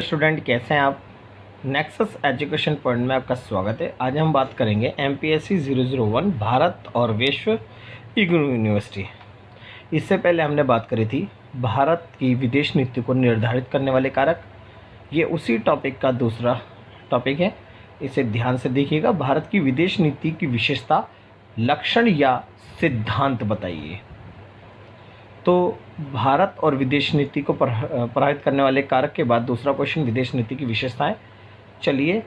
Student, कैसे हैं आप। नेक्सस एजुकेशन पॉइंट में आपका स्वागत है। आज हम बात करेंगे MPSC 001 भारत और विश्व इग्नू यूनिवर्सिटी। इससे पहले हमने बात करी थी भारत की विदेश नीति को निर्धारित करने वाले कारक। ये उसी टॉपिक का दूसरा टॉपिक है, इसे ध्यान से देखिएगा। भारत की विदेश नीति की विशेषता, लक्षण या सिद्धांत बताइए। तो भारत और विदेश नीति को प्रभावित करने वाले कारक के बाद दूसरा क्वेश्चन, विदेश नीति की विशेषताएं। चलिए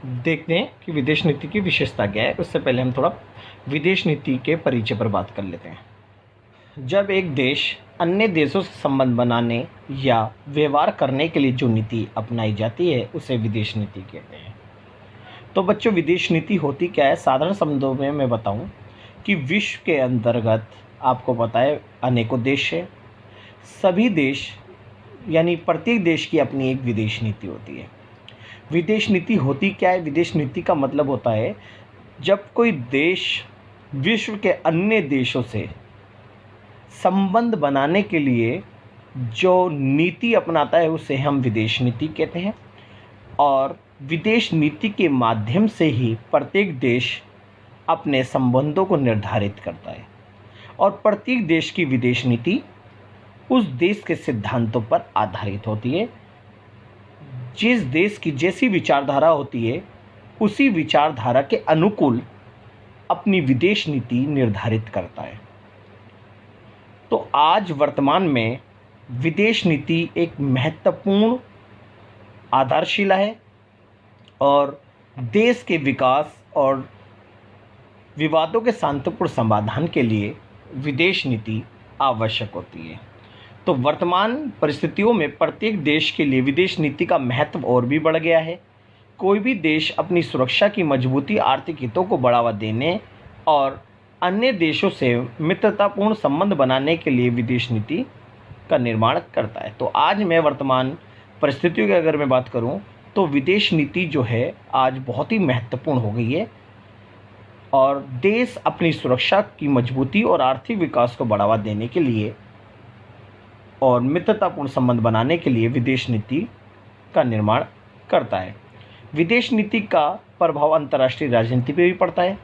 देखते हैं कि विदेश नीति की विशेषता क्या है। उससे पहले हम थोड़ा विदेश नीति के परिचय पर बात कर लेते हैं। जब एक देश अन्य देशों से संबंध बनाने या व्यवहार करने के लिए जो नीति अपनाई जाती है उसे विदेश नीति कहते हैं। तो बच्चों, विदेश नीति होती क्या है? साधारण शब्दों में मैं बताऊं कि विश्व के अंतर्गत आपको पता है अनेकों देश है। सभी देश यानी प्रत्येक देश की अपनी एक विदेश नीति होती है। विदेश नीति होती क्या है? विदेश नीति का मतलब होता है जब कोई देश विश्व के अन्य देशों से संबंध बनाने के लिए जो नीति अपनाता है उसे हम विदेश नीति कहते हैं। और विदेश नीति के माध्यम से ही प्रत्येक देश अपने संबंधों को निर्धारित करता है और प्रत्येक देश की विदेश नीति उस देश के सिद्धांतों पर आधारित होती है। जिस देश की जैसी विचारधारा होती है उसी विचारधारा के अनुकूल अपनी विदेश नीति निर्धारित करता है। तो आज वर्तमान में विदेश नीति एक महत्वपूर्ण आधारशिला है और देश के विकास और विवादों के शांतिपूर्ण समाधान के लिए विदेश नीति आवश्यक होती है। तो वर्तमान परिस्थितियों में प्रत्येक देश के लिए विदेश नीति का महत्व और भी बढ़ गया है। कोई भी देश अपनी सुरक्षा की मजबूती, आर्थिक हितों को बढ़ावा देने और अन्य देशों से मित्रतापूर्ण संबंध बनाने के लिए विदेश नीति का निर्माण करता है। तो आज मैं वर्तमान परिस्थितियों की अगर मैं बात करूं तो विदेश नीति जो है आज बहुत ही महत्वपूर्ण हो गई है और देश अपनी सुरक्षा की मजबूती और आर्थिक विकास को बढ़ावा देने के लिए और मित्रतापूर्ण संबंध बनाने के लिए विदेश नीति का निर्माण करता है। विदेश नीति का प्रभाव अंतर्राष्ट्रीय राजनीति पर भी पड़ता है,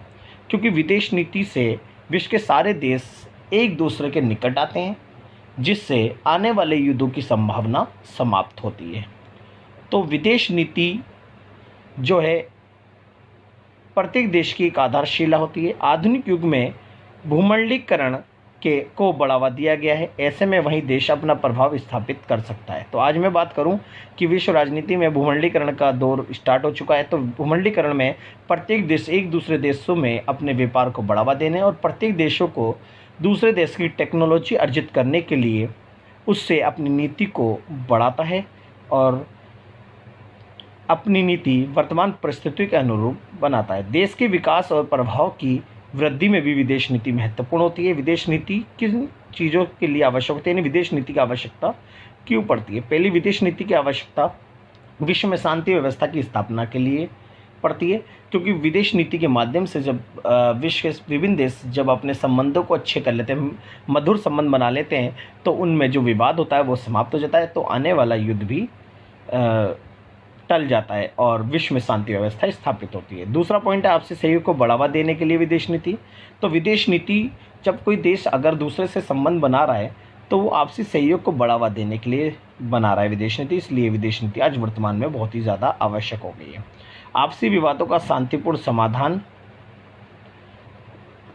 क्योंकि विदेश नीति से विश्व के सारे देश एक दूसरे के निकट आते हैं, जिससे आने वाले युद्धों की संभावना समाप्त होती है। तो विदेश नीति जो है प्रत्येक देश की एक आधारशिला होती है। आधुनिक युग में भूमंडलीकरण को बढ़ावा दिया गया है, ऐसे में वही देश अपना प्रभाव स्थापित कर सकता है। तो आज मैं बात करूं कि विश्व राजनीति में भूमंडलीकरण का दौर स्टार्ट हो चुका है। तो भूमंडलीकरण में प्रत्येक देश एक दूसरे देशों में अपने व्यापार को बढ़ावा देने और प्रत्येक देशों को दूसरे देश की टेक्नोलॉजी अर्जित करने के लिए उससे अपनी नीति को बढ़ाता है और अपनी नीति वर्तमान परिस्थितियों के अनुरूप बनाता है। देश के विकास और प्रभाव की वृद्धि में भी विदेश नीति महत्वपूर्ण होती है। विदेश नीति किन चीज़ों के लिए आवश्यक होती है, यानी विदेश नीति की आवश्यकता क्यों पड़ती है? पहली, विदेश नीति की आवश्यकता विश्व में शांति व्यवस्था की स्थापना के लिए पड़ती है, क्योंकि विदेश नीति के माध्यम से जब विश्व के विभिन्न देश जब अपने संबंधों को अच्छे कर लेते हैं, मधुर संबंध बना लेते हैं, तो उनमें जो विवाद होता है वो समाप्त हो जाता है। तो आने वाला युद्ध भी टल जाता है और विश्व में शांति व्यवस्था स्थापित होती है। दूसरा पॉइंट है आपसी सहयोग को बढ़ावा देने के लिए विदेश नीति। तो विदेश नीति, जब कोई देश अगर दूसरे से संबंध बना रहा है तो वो आपसी सहयोग को बढ़ावा देने के लिए बना रहा है विदेश नीति। इसलिए विदेश नीति आज वर्तमान में बहुत ही ज़्यादा आवश्यक हो गई है। आपसी विवादों का शांतिपूर्ण समाधान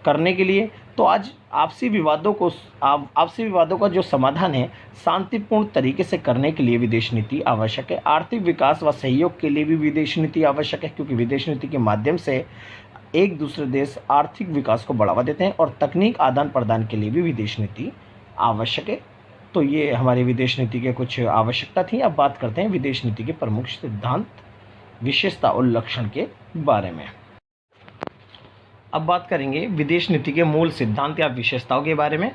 करने के लिए, तो आज आपसी विवादों का जो समाधान है शांतिपूर्ण तरीके से करने के लिए विदेश नीति आवश्यक है। आर्थिक विकास व सहयोग के लिए भी विदेश नीति आवश्यक है, क्योंकि विदेश नीति के माध्यम से एक दूसरे देश आर्थिक विकास को बढ़ावा देते हैं और तकनीक आदान प्रदान के लिए भी विदेश नीति आवश्यक है। तो ये हमारी विदेश नीति के कुछ आवश्यकता थी। अब बात करते हैं विदेश नीति के प्रमुख सिद्धांत, विशेषता और लक्षण के बारे में। अब बात करेंगे विदेश नीति के मूल सिद्धांत या विशेषताओं के बारे में।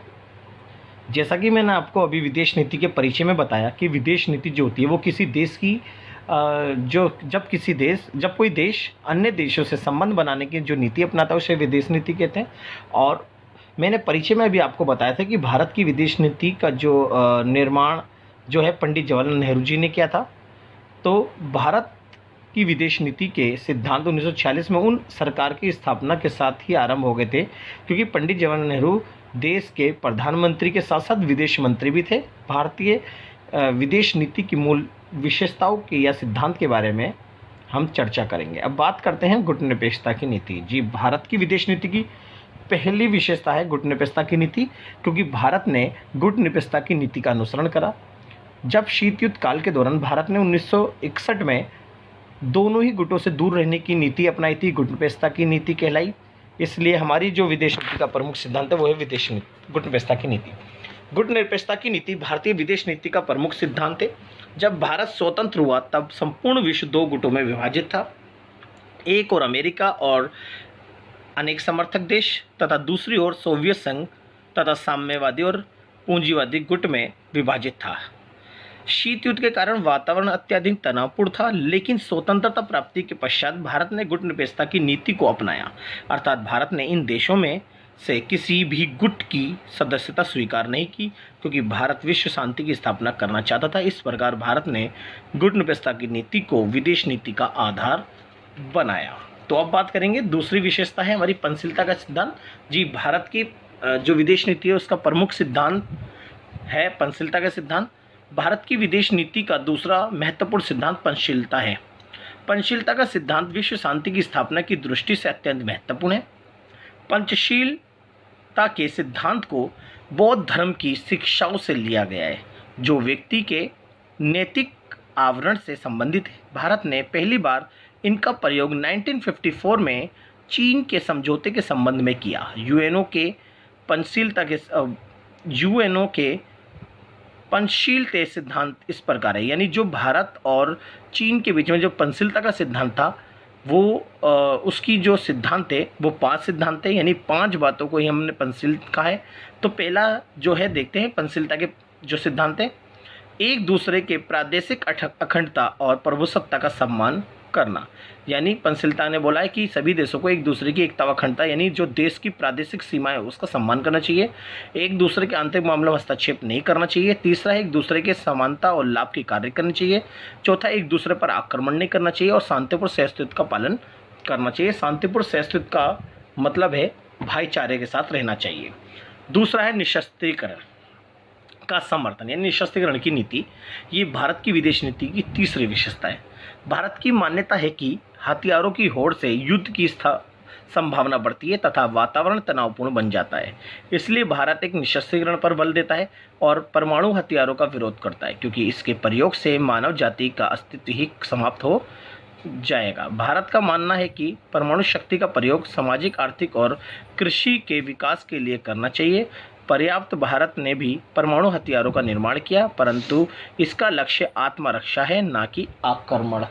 जैसा कि मैंने आपको अभी विदेश नीति के परिचय में बताया कि विदेश नीति जो होती है वो किसी देश की जब कोई देश अन्य देशों से संबंध बनाने की जो नीति अपनाता है उसे विदेश नीति कहते हैं। और मैंने परिचय में भी आपको बताया था कि भारत की विदेश नीति का जो निर्माण जो है पंडित जवाहरलाल नेहरू जी ने किया था। तो भारत की विदेश नीति के सिद्धांत 1946 में उन सरकार की स्थापना के साथ ही आरंभ हो गए थे, क्योंकि पंडित जवाहरलाल नेहरू देश के प्रधानमंत्री के साथ साथ विदेश मंत्री भी थे। भारतीय विदेश नीति की मूल विशेषताओं के या सिद्धांत के बारे में हम चर्चा करेंगे। अब बात करते हैं गुटनिरपेक्षता की नीति। जी, भारत की विदेश नीति की पहली विशेषता है गुटनिरपेक्षता की नीति, क्योंकि भारत ने गुटनिरपेक्षता की नीति का अनुसरण करा। जब शीत युद्ध काल के दौरान भारत ने 1961 में दोनों ही गुटों से दूर रहने की नीति अपनाई थी, गुटनिरपेक्षता की नीति कहलाई। इसलिए हमारी जो विदेश नीति का प्रमुख सिद्धांत है वो है विदेश नीति, गुटनिरपेक्षता की नीति। गुटनिरपेक्षता की नीति भारतीय विदेश नीति का प्रमुख सिद्धांत है। जब भारत स्वतंत्र हुआ तब संपूर्ण विश्व दो गुटों में विभाजित था, एक और अमेरिका और अनेक समर्थक देश तथा दूसरी ओर सोवियत संघ तथा साम्यवादी और पूंजीवादी गुट में विभाजित था। शीत युद्ध के कारण वातावरण अत्यधिक तनावपूर्ण था, लेकिन स्वतंत्रता प्राप्ति के पश्चात भारत ने गुटनिरपेक्षता की नीति को अपनाया, अर्थात भारत ने इन देशों में से किसी भी गुट की सदस्यता स्वीकार नहीं की, क्योंकि भारत विश्व शांति की स्थापना करना चाहता था। इस प्रकार भारत ने गुटनिरपेक्षता की नीति को विदेश नीति का आधार बनाया। तो अब बात करेंगे दूसरी विशेषता है हमारी पंचशीलता का सिद्धांत। जी, भारत की जो विदेश नीति है उसका प्रमुख सिद्धांत है पंचशीलता का सिद्धांत। भारत की विदेश नीति का दूसरा महत्वपूर्ण सिद्धांत पंचशीलता है। पंचशीलता का सिद्धांत विश्व शांति की स्थापना की दृष्टि से अत्यंत महत्वपूर्ण है। पंचशीलता के सिद्धांत को बौद्ध धर्म की शिक्षाओं से लिया गया है, जो व्यक्ति के नैतिक आवरण से संबंधित है। भारत ने पहली बार इनका प्रयोग 1954 में चीन के समझौते के संबंध में किया। यूएनओ के पंचशीलता सिद्धांत इस प्रकार है, यानी जो भारत और चीन के बीच में जो पंचशीलता का सिद्धांत था वो उसकी जो सिद्धांत है वो 5 सिद्धांत है, यानी 5 बातों को ही हमने पंचशील कहा है। तो पहला जो है देखते हैं पंचशीलता के जो सिद्धांत है, एक दूसरे के प्रादेशिक अखंडता और प्रभुसत्ता का सम्मान करना। यानी पंचशीलता ने बोला है कि सभी देशों को एक दूसरे की एकता व अखंडता, यानी जो देश की प्रादेशिक सीमा है उसका सम्मान करना चाहिए। एक दूसरे के आंतरिक मामलों में हस्तक्षेप नहीं करना चाहिए। तीसरा है एक दूसरे के समानता और लाभ के कार्य करने चाहिए। चौथा, एक दूसरे पर आक्रमण नहीं करना चाहिए और शांतिपूर्ण सहअस्तित्व का पालन करना चाहिए। शांतिपूर्ण सहअस्तित्व का मतलब है भाईचारे के साथ रहना चाहिए। दूसरा है निशस्त्रीकरण का समर्थन, यानी निशस्त्रीकरण की नीति। ये भारत की विदेश नीति की तीसरी विशेषता है। भारत की मान्यता है कि हथियारों की होड़ से युद्ध की संभावना बढ़ती है तथा वातावरण तनावपूर्ण बन जाता है। इसलिए भारत एक निशस्त्रीकरण पर बल देता है और परमाणु हथियारों का विरोध करता है, क्योंकि इसके प्रयोग से मानव जाति का अस्तित्व ही समाप्त हो जाएगा। भारत का मानना है कि परमाणु शक्ति का प्रयोग सामाजिक, आर्थिक और कृषि के विकास के लिए करना चाहिए। पर्याप्त भारत ने भी परमाणु हथियारों का निर्माण किया, परंतु इसका लक्ष्य आत्मरक्षा है, ना कि आक्रमण।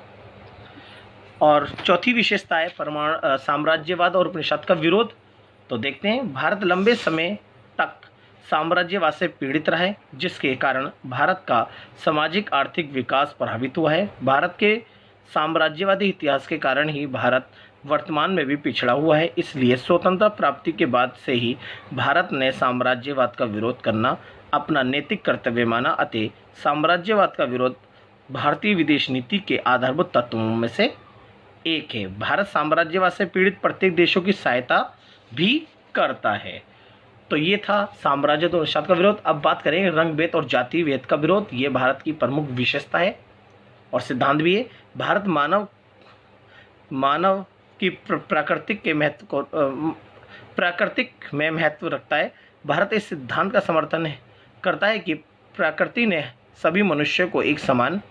और चौथी विशेषता है साम्राज्यवाद और उपनिषद का विरोध। तो देखते हैं, भारत लंबे समय तक साम्राज्यवाद से पीड़ित रहा है, जिसके कारण भारत का सामाजिक आर्थिक विकास प्रभावित हुआ है। भारत के साम्राज्यवादी इतिहास के कारण ही भारत वर्तमान में भी पिछड़ा हुआ है। इसलिए स्वतंत्रता प्राप्ति के बाद से ही भारत ने साम्राज्यवाद का विरोध करना अपना नैतिक कर्तव्य माना। अतः साम्राज्यवाद का विरोध भारतीय विदेश नीति के आधारभूत तत्वों में से एक है। भारत साम्राज्यवाद से पीड़ित प्रत्येक देशों की सहायता भी करता है। तो ये था साम्राज्य और उपनिषद का विरोध। अब बात करेंगे रंग भेद और जाति भेद का विरोध। ये भारत की प्रमुख विशेषता है और सिद्धांत भी है। भारत मानव की प्राकृतिक में महत्व रखता है। भारत इस सिद्धांत का समर्थन करता है कि प्रकृति ने सभी मनुष्यों को एक समान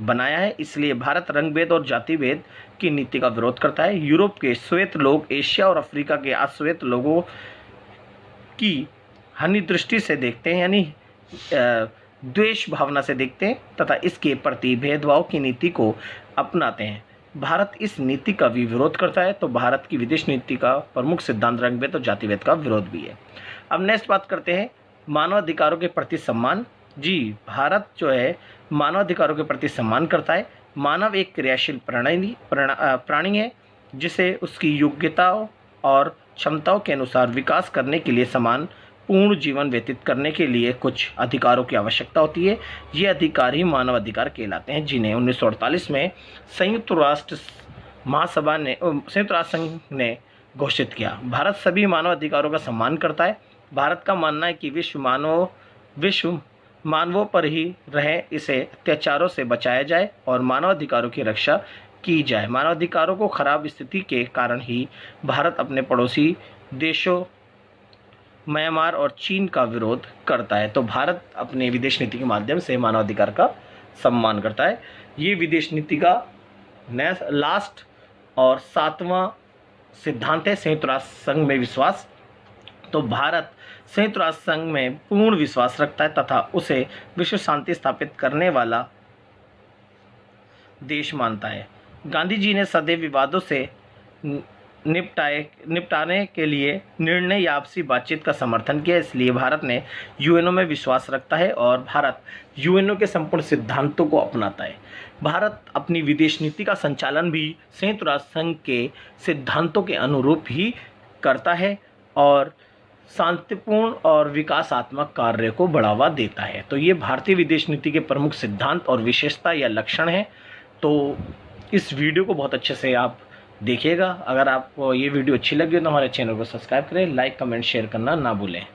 बनाया है। इसलिए भारत रंग भेद और जाति भेद की नीति का विरोध करता है। यूरोप के श्वेत लोग एशिया और अफ्रीका के अश्वेत लोगों की हानि दृष्टि से देखते हैं, यानी द्वेष भावना से देखते हैं तथा इसके प्रति भेदभाव की नीति को अपनाते हैं। भारत इस नीति का भी विरोध करता है। तो भारत की विदेश नीति का प्रमुख सिद्धांत रंग भेद और जाति भेद का विरोध भी है। अब नेक्स्ट बात करते हैं मानवाधिकारों के प्रति सम्मान। जी, भारत जो है मानवाधिकारों के प्रति सम्मान करता है। मानव एक क्रियाशील प्राणी है, जिसे उसकी योग्यताओं और क्षमताओं के अनुसार विकास करने के लिए समान पूर्ण जीवन व्यतीत करने के लिए कुछ अधिकारों की आवश्यकता होती है। ये अधिकार ही मानव अधिकार कहलाते हैं, जिन्हें 1948 में संयुक्त राष्ट्र संघ ने घोषित किया। भारत सभी मानव अधिकारों का सम्मान करता है। भारत का मानना है कि विश्व मानवों पर ही रहे, इसे अत्याचारों से बचाया जाए और मानव अधिकारों की रक्षा की जाए। मानव अधिकारों को खराब स्थिति के कारण ही भारत अपने पड़ोसी देशों म्यांमार और चीन का विरोध करता है। तो भारत अपने विदेश नीति के माध्यम से मानवाधिकार का सम्मान करता है। ये विदेश नीति का लास्ट और 7वां सिद्धांत है, संयुक्त राष्ट्र संघ में विश्वास। तो भारत संयुक्त राष्ट्र संघ में पूर्ण विश्वास रखता है तथा उसे विश्व शांति स्थापित करने वाला देश मानता है। गांधी जी ने सदैव विवादों से निपटाने के लिए निर्णय या आपसी बातचीत का समर्थन किया, इसलिए भारत ने यूएनओ में विश्वास रखता है और भारत यूएनओ के संपूर्ण सिद्धांतों को अपनाता है। भारत अपनी विदेश नीति का संचालन भी संयुक्त राष्ट्र संघ के सिद्धांतों के अनुरूप ही करता है और शांतिपूर्ण और विकासात्मक कार्य को बढ़ावा देता है। तो ये भारतीय विदेश नीति के प्रमुख सिद्धांत और विशेषता या लक्षण हैं। तो इस वीडियो को बहुत अच्छे से आप देखिएगा। अगर आपको ये वीडियो अच्छी लगी हो तो हमारे चैनल को सब्सक्राइब करें, लाइक कमेंट शेयर करना ना भूलें।